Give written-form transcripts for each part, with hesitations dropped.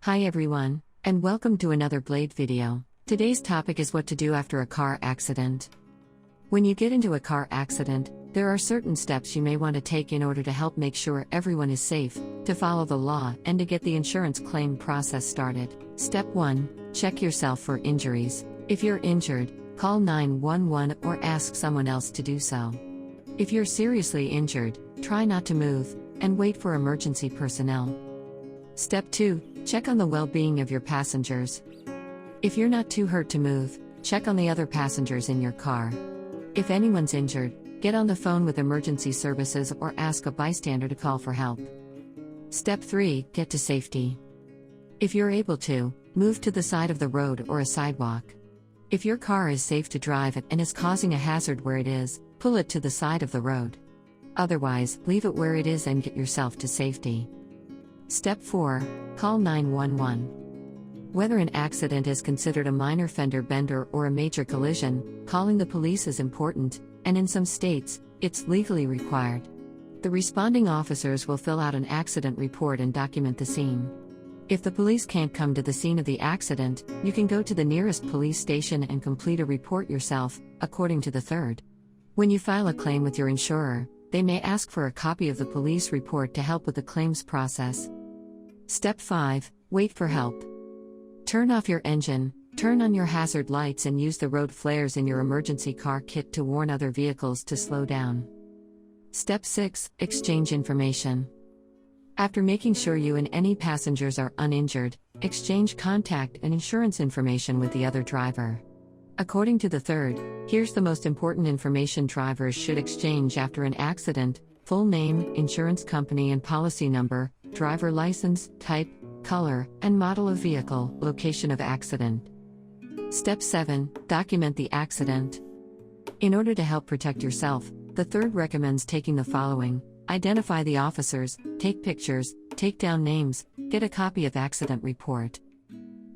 Hi everyone, and welcome to another Blade video. Today's topic is what to do after a car accident. When you get into a car accident, there are certain steps you may want to take in order to help make sure everyone is safe, to follow the law, and to get the insurance claim process started. Step 1. Check yourself for injuries. If you're injured, call 911 or ask someone else to do so. If you're seriously injured, try not to move, and wait for emergency personnel. Step 2. Check on the well-being of your passengers. If you're not too hurt to move, check on the other passengers in your car. If anyone's injured, get on the phone with emergency services or ask a bystander to call for help. Step 3. Get to safety. If you're able to, move to the side of the road or a sidewalk. If your car is safe to drive and is causing a hazard where it is, pull it to the side of the road. Otherwise, leave it where it is and get yourself to safety. Step 4. Call 911. Whether an accident is considered a minor fender bender or a major collision, calling the police is important, and in some states, it's legally required. The responding officers will fill out an accident report and document the scene. If the police can't come to the scene of the accident, you can go to the nearest police station and complete a report yourself, according to the third. When you file a claim with your insurer, they may ask for a copy of the police report to help with the claims process. Step 5. Wait for help. Turn off your engine, turn on your hazard lights and use the road flares in your emergency car kit to warn other vehicles to slow down. Step 6. Exchange information. After making sure you and any passengers are uninjured, exchange contact and insurance information with the other driver. According to the third, here's the most important information drivers should exchange after an accident: full name, insurance company and policy number, driver license, type, color, and model of vehicle, location of accident. Step 7. Document the accident. In order to help protect yourself, the third recommends taking the following: identify the officers, take pictures, take down names, get a copy of accident report.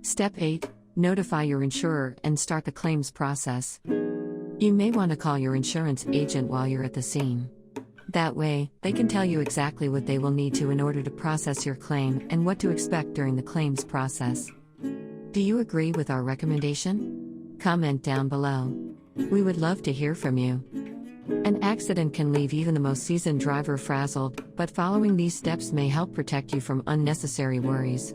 Step 8. Notify your insurer and start the claims process. You may want to call your insurance agent while you're at the scene. That way, they can tell you exactly what they will need to in order to process your claim and what to expect during the claims process. Do you agree with our recommendation? Comment down below. We would love to hear from you. An accident can leave even the most seasoned driver frazzled, but following these steps may help protect you from unnecessary worries.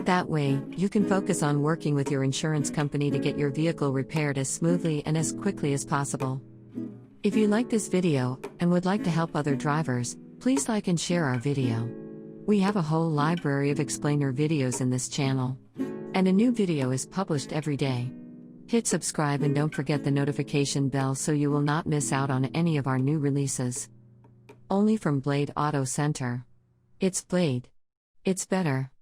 That way, you can focus on working with your insurance company to get your vehicle repaired as smoothly and as quickly as possible. If you like this video and would like to help other drivers, please like and share our video. We have a whole library of explainer videos in this channel. And a new video is published every day. Hit subscribe and don't forget the notification bell so you will not miss out on any of our new releases. Only from Blade Auto Center. It's Blade. It's better.